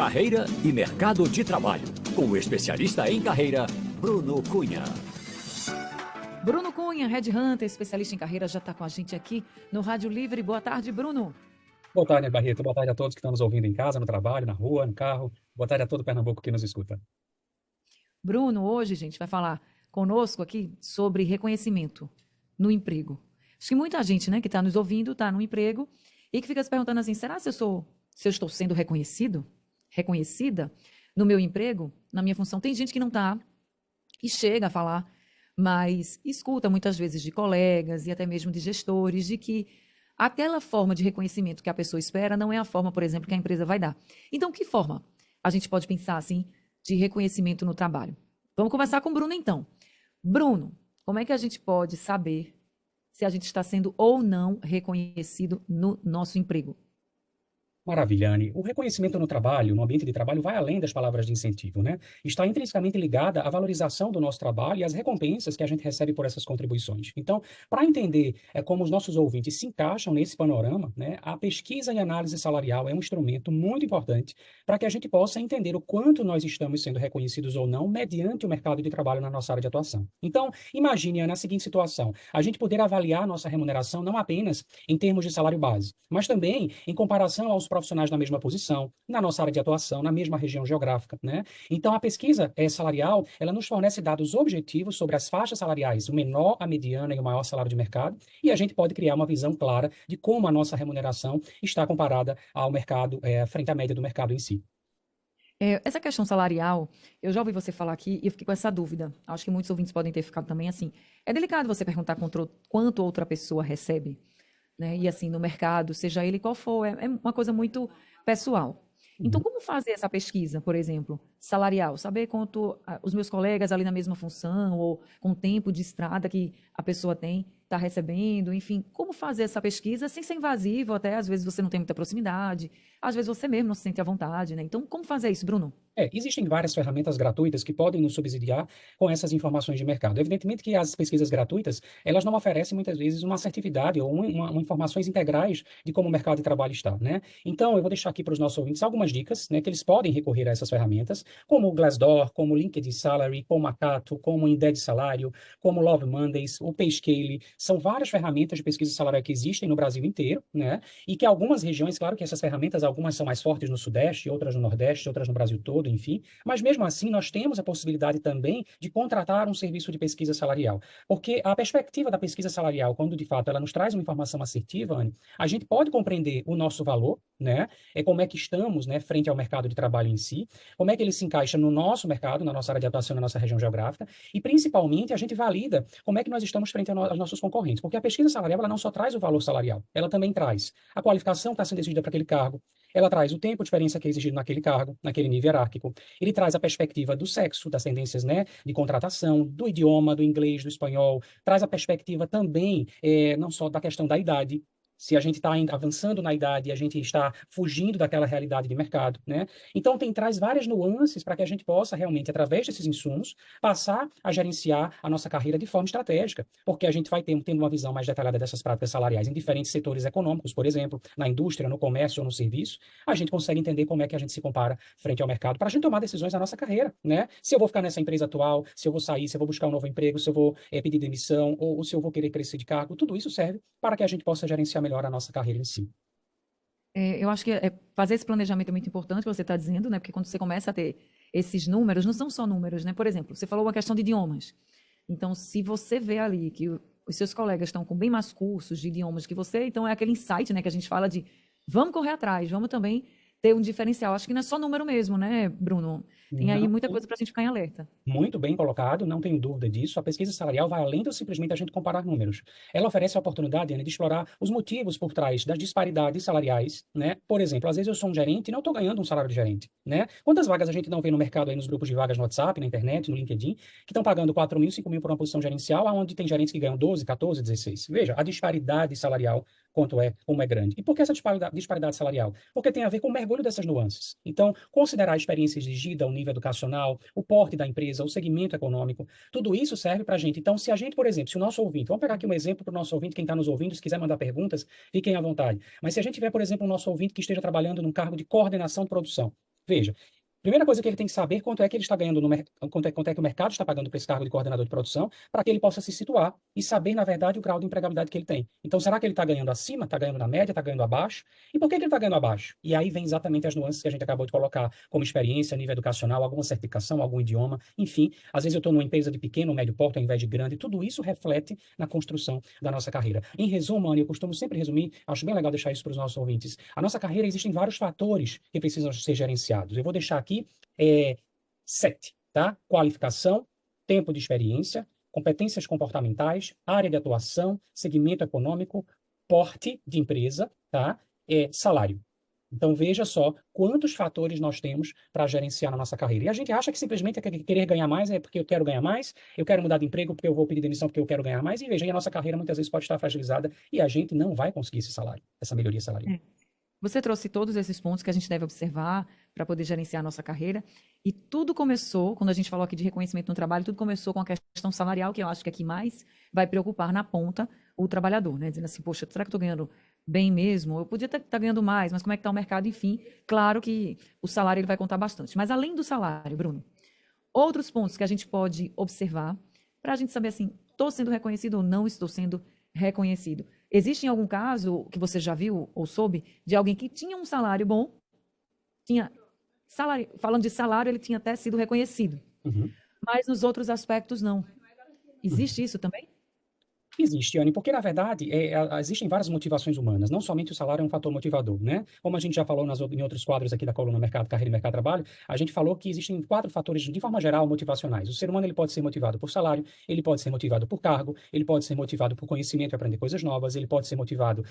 Carreira e mercado de trabalho, com o especialista em carreira, Bruno Cunha. Bruno Cunha, Headhunter, especialista em carreira, já está com a gente aqui no Rádio Livre. Boa tarde, Bruno. Boa tarde, Barreto. Boa tarde a todos que estão nos ouvindo em casa, no trabalho, na rua, no carro. Boa tarde a todo Pernambuco que nos escuta. Bruno, hoje, gente, vai falar conosco aqui sobre reconhecimento no emprego. Acho que muita gente, né, que está nos ouvindo, está no emprego e que fica se perguntando assim, será se eu estou sendo reconhecida no meu emprego, na minha função? Tem gente que não está e chega a falar, mas escuta muitas vezes de colegas e até mesmo de gestores de que aquela forma de reconhecimento que a pessoa espera não é a forma, por exemplo, que a empresa vai dar. Então, que forma a gente pode pensar assim de reconhecimento no trabalho? Vamos conversar com o Bruno então. Bruno, como é que a gente pode saber se a gente está sendo ou não reconhecido no nosso emprego? Maravilha, Anne. O reconhecimento no trabalho, no ambiente de trabalho, vai além das palavras de incentivo, né? Está intrinsecamente ligada à valorização do nosso trabalho e às recompensas que a gente recebe por essas contribuições. Então, para entender como os nossos ouvintes se encaixam nesse panorama, né, a pesquisa e análise salarial é um instrumento muito importante para que a gente possa entender o quanto nós estamos sendo reconhecidos ou não mediante o mercado de trabalho na nossa área de atuação. Então, imagine, Ana, a seguinte situação: a gente poder avaliar nossa remuneração não apenas em termos de salário base, mas também em comparação aos profissionais na mesma posição, na nossa área de atuação, na mesma região geográfica, né? Então, a pesquisa salarial, ela nos fornece dados objetivos sobre as faixas salariais, o menor, a mediana e o maior salário de mercado, e a gente pode criar uma visão clara de como a nossa remuneração está comparada ao mercado, frente à média do mercado em si. Essa questão salarial, eu já ouvi você falar aqui e eu fiquei com essa dúvida. Acho que muitos ouvintes podem ter ficado também assim. É delicado você perguntar quanto outra pessoa recebe, né? E assim, no mercado, seja ele qual for, é uma coisa muito pessoal. Então, como fazer essa pesquisa, por exemplo, salarial? Saber quanto os meus colegas ali na mesma função ou com o tempo de estrada que a pessoa tem, está recebendo, enfim, como fazer essa pesquisa sem ser invasivo, até às vezes você não tem muita proximidade, às vezes você mesmo não se sente à vontade, né? Então, como fazer isso, Bruno? Existem várias ferramentas gratuitas que podem nos subsidiar com essas informações de mercado. Evidentemente que as pesquisas gratuitas, elas não oferecem muitas vezes uma assertividade ou informações integrais de como o mercado de trabalho está, né? Então, eu vou deixar aqui para os nossos ouvintes algumas dicas, né, que eles podem recorrer a essas ferramentas, como o Glassdoor, como o LinkedIn Salary, como o Macato, como o Indeed Salário, como o Love Mondays, o Payscale. São várias ferramentas de pesquisa salarial que existem no Brasil inteiro, né? E que algumas regiões, claro que essas ferramentas, algumas são mais fortes no Sudeste, outras no Nordeste, outras no Brasil todo, enfim, mas mesmo assim nós temos a possibilidade também de contratar um serviço de pesquisa salarial, porque a perspectiva da pesquisa salarial, quando de fato ela nos traz uma informação assertiva, Anne, a gente pode compreender o nosso valor, né, como é que estamos, né, frente ao mercado de trabalho em si, como é que ele se encaixa no nosso mercado, na nossa área de atuação, na nossa região geográfica, e principalmente a gente valida como é que nós estamos frente aos nossos concorrentes, porque a pesquisa salarial ela não só traz o valor salarial, ela também traz a qualificação que está sendo exigida para aquele cargo, ela traz o tempo de experiência que é exigido naquele cargo, naquele nível hierárquico. Ele traz a perspectiva do sexo, das tendências, né, de contratação, do idioma, do inglês, do espanhol. Traz a perspectiva também, não só da questão da idade. Se a gente está avançando na idade, a gente está fugindo daquela realidade de mercado, né? Então, traz várias nuances para que a gente possa realmente, através desses insumos, passar a gerenciar a nossa carreira de forma estratégica, porque a gente vai tendo uma visão mais detalhada dessas práticas salariais em diferentes setores econômicos, por exemplo, na indústria, no comércio ou no serviço, a gente consegue entender como é que a gente se compara frente ao mercado para a gente tomar decisões na nossa carreira, né? Se eu vou ficar nessa empresa atual, se eu vou sair, se eu vou buscar um novo emprego, se eu vou pedir demissão ou se eu vou querer crescer de cargo, tudo isso serve para que a gente possa gerenciar melhor a nossa carreira em si. Eu acho que fazer esse planejamento é muito importante, você está dizendo, né? Porque quando você começa a ter esses números, não são só números, né? Por exemplo, você falou uma questão de idiomas. Então, se você vê ali que os seus colegas estão com bem mais cursos de idiomas que você, então é aquele insight, né, que a gente fala de vamos correr atrás, vamos também ter um diferencial. Acho que não é só número mesmo, né, Bruno? Tem aí muita coisa para a gente ficar em alerta. Muito bem colocado, não tenho dúvida disso. A pesquisa salarial vai além do simplesmente a gente comparar números. Ela oferece a oportunidade, Ana, de explorar os motivos por trás das disparidades salariais, né? Por exemplo, às vezes eu sou um gerente e não estou ganhando um salário de gerente, né? Quantas vagas a gente não vê no mercado aí nos grupos de vagas no WhatsApp, na internet, no LinkedIn, que estão pagando 4 mil, 5 mil por uma posição gerencial, onde tem gerentes que ganham 12, 14, 16. Veja, a disparidade salarial como é grande. E por que essa disparidade salarial? Porque tem a ver com o mergulho dessas nuances. Então, considerar a experiência exigida, o nível educacional, o porte da empresa, o segmento econômico, tudo isso serve para a gente. Então, se a gente, por exemplo, se o nosso ouvinte, vamos pegar aqui um exemplo para o nosso ouvinte, quem está nos ouvindo, se quiser mandar perguntas, fiquem à vontade. Mas se a gente tiver, por exemplo, um nosso ouvinte que esteja trabalhando num cargo de coordenação de produção, Veja, primeira coisa que ele tem que saber quanto é que ele está ganhando quanto é que o mercado está pagando para esse cargo de coordenador de produção, para que ele possa se situar e saber, na verdade, o grau de empregabilidade que ele tem. Então, será que ele está ganhando acima, está ganhando na média, está ganhando abaixo? E por que que ele está ganhando abaixo? E aí vem exatamente as nuances que a gente acabou de colocar, como experiência, nível educacional, alguma certificação, algum idioma, enfim. Às vezes eu estou numa empresa de pequeno ou médio porte ao invés de grande, tudo isso reflete na construção da nossa carreira. Em resumo, Anny, eu costumo sempre resumir, acho bem legal deixar isso para os nossos ouvintes. A nossa carreira, existem vários fatores que precisam ser gerenciados. Eu vou deixar aqui 7, tá? Qualificação, tempo de experiência, competências comportamentais, área de atuação, segmento econômico, porte de empresa, tá? Salário. Então, veja só quantos fatores nós temos para gerenciar na nossa carreira. E a gente acha que simplesmente querer ganhar mais é porque eu quero ganhar mais, eu quero mudar de emprego porque eu vou pedir demissão porque eu quero ganhar mais. E veja, a nossa carreira muitas vezes pode estar fragilizada e a gente não vai conseguir esse salário, essa melhoria salarial. Você trouxe todos esses pontos que a gente deve observar para poder gerenciar a nossa carreira. E tudo começou, quando a gente falou aqui de reconhecimento no trabalho, tudo começou com a questão salarial, que eu acho que é que mais vai preocupar na ponta o trabalhador, né? Dizendo assim, poxa, será que eu estou ganhando bem mesmo? Eu podia estar ganhando mais, mas como é que está o mercado? Enfim, claro que o salário ele vai contar bastante. Mas além do salário, Bruno, outros pontos que a gente pode observar para a gente saber assim, estou sendo reconhecido ou não estou sendo reconhecido. Existe em algum caso que você já viu ou soube de alguém que tinha um salário bom, tinha salário, falando de salário, ele tinha até sido reconhecido, Uhum. mas nos outros aspectos não. Existe isso também? Existe, Anny, porque, na verdade, existem várias motivações humanas, não somente o salário é um fator motivador, né? Como a gente já falou em outros quadros aqui da coluna Mercado, Carreira e Mercado de Trabalho, a gente falou que existem 4 fatores, de forma geral, motivacionais. O ser humano ele pode ser motivado por salário, ele pode ser motivado por cargo, ele pode ser motivado por conhecimento e aprender coisas novas, ele pode ser motivado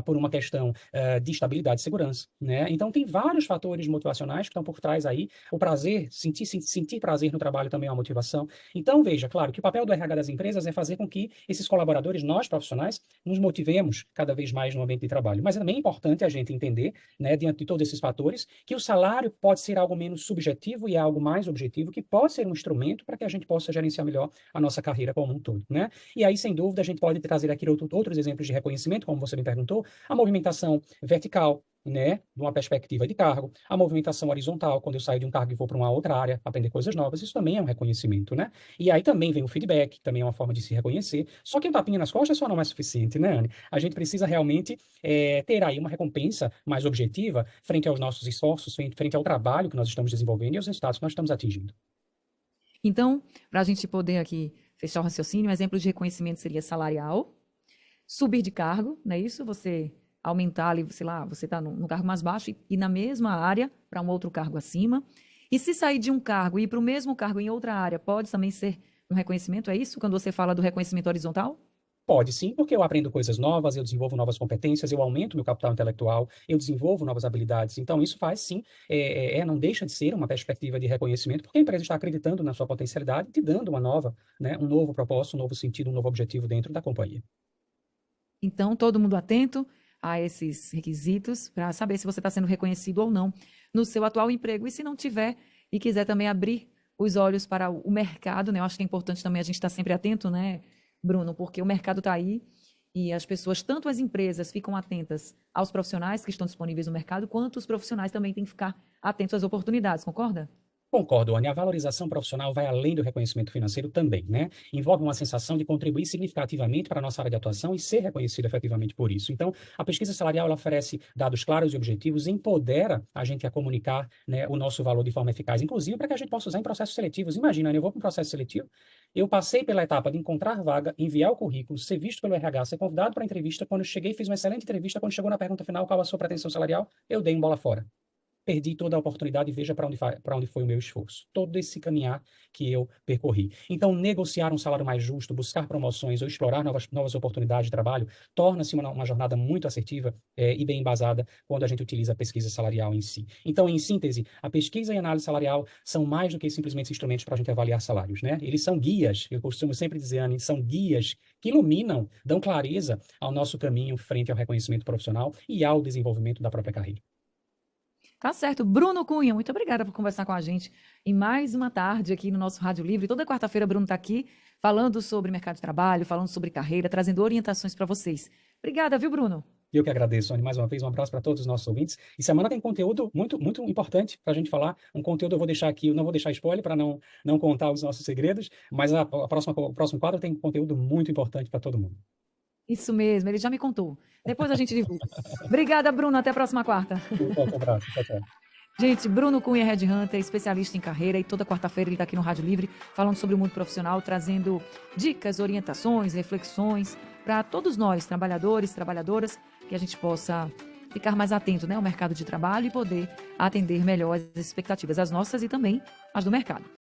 por uma questão de estabilidade e segurança, né? Então, tem vários fatores motivacionais que estão por trás aí. O prazer, sentir prazer no trabalho também é uma motivação. Então, veja, claro, que o papel do RH das empresas é fazer com que esses colaboradores, nós profissionais, nos motivemos cada vez mais no ambiente de trabalho. Mas é também importante a gente entender, né, diante de todos esses fatores, que o salário pode ser algo menos subjetivo e algo mais objetivo, que pode ser um instrumento para que a gente possa gerenciar melhor a nossa carreira como um todo, né? E aí, sem dúvida, a gente pode trazer aqui outros exemplos de reconhecimento, como você me perguntou, a movimentação vertical, né, de uma perspectiva de cargo, a movimentação horizontal, quando eu saio de um cargo e vou para uma outra área, aprender coisas novas, isso também é um reconhecimento, né? E aí também vem o feedback, também é uma forma de se reconhecer, só que um tapinha nas costas só não é suficiente, né, Anny? A gente precisa realmente ter aí uma recompensa mais objetiva frente aos nossos esforços, frente ao trabalho que nós estamos desenvolvendo e aos resultados que nós estamos atingindo. Então, para a gente poder aqui fechar o raciocínio, um exemplo de reconhecimento seria salarial, subir de cargo, não é isso? Você aumentar ali, sei lá, você está no cargo mais baixo e na mesma área para um outro cargo acima. E se sair de um cargo e ir para o mesmo cargo em outra área, pode também ser um reconhecimento? É isso quando você fala do reconhecimento horizontal? Pode sim, porque eu aprendo coisas novas, eu desenvolvo novas competências, eu aumento meu capital intelectual, eu desenvolvo novas habilidades. Então, isso faz sim, não deixa de ser uma perspectiva de reconhecimento, porque a empresa está acreditando na sua potencialidade e te dando uma nova, né, um novo propósito, um novo sentido, um novo objetivo dentro da companhia. Então, todo mundo atento a esses requisitos para saber se você está sendo reconhecido ou não no seu atual emprego. E se não tiver e quiser também abrir os olhos para o mercado, né? Eu acho que é importante também a gente estar sempre atento, né, Bruno? Porque o mercado está aí e as pessoas, tanto as empresas, ficam atentas aos profissionais que estão disponíveis no mercado, quanto os profissionais também têm que ficar atentos às oportunidades, concorda? Concordo, Anny. A valorização profissional vai além do reconhecimento financeiro também, né? Envolve uma sensação de contribuir significativamente para a nossa área de atuação e ser reconhecido efetivamente por isso. Então, a pesquisa salarial ela oferece dados claros e objetivos, empodera a gente a comunicar, né, o nosso valor de forma eficaz, inclusive para que a gente possa usar em processos seletivos. Imagina, Anny, eu vou para um processo seletivo, eu passei pela etapa de encontrar vaga, enviar o currículo, ser visto pelo RH, ser convidado para a entrevista. Quando eu cheguei, fiz uma excelente entrevista. Quando chegou na pergunta final, qual a sua pretensão salarial, eu dei um bola fora. Perdi toda a oportunidade e veja para onde foi o meu esforço. Todo esse caminhar que eu percorri. Então, negociar um salário mais justo, buscar promoções ou explorar novas oportunidades de trabalho torna-se uma jornada muito assertiva e bem embasada quando a gente utiliza a pesquisa salarial em si. Então, em síntese, a pesquisa e a análise salarial são mais do que simplesmente instrumentos para a gente avaliar salários, né? Eles são guias, eu costumo sempre dizer, Anny, são guias que iluminam, dão clareza ao nosso caminho frente ao reconhecimento profissional e ao desenvolvimento da própria carreira. Tá certo. Bruno Cunha, muito obrigada por conversar com a gente em mais uma tarde aqui no nosso Rádio Livre. Toda quarta-feira, Bruno está aqui falando sobre mercado de trabalho, falando sobre carreira, trazendo orientações para vocês. Obrigada, viu, Bruno? Eu que agradeço, Sônia, mais uma vez. Um abraço para todos os nossos ouvintes. E semana tem conteúdo muito, muito importante para a gente falar. Um conteúdo eu vou deixar aqui, eu não vou deixar spoiler para não contar os nossos segredos, mas o próximo quadro tem conteúdo muito importante para todo mundo. Isso mesmo, ele já me contou. Depois a gente divulga. Obrigada, Bruno. Até a próxima quarta. Um forte abraço. Tchau, tchau. Gente, Bruno Cunha, Red Hunter, especialista em carreira, e toda quarta-feira ele está aqui no Rádio Livre, falando sobre o mundo profissional, trazendo dicas, orientações, reflexões para todos nós, trabalhadores, trabalhadoras, que a gente possa ficar mais atento, né, ao mercado de trabalho e poder atender melhor as expectativas, as nossas e também as do mercado.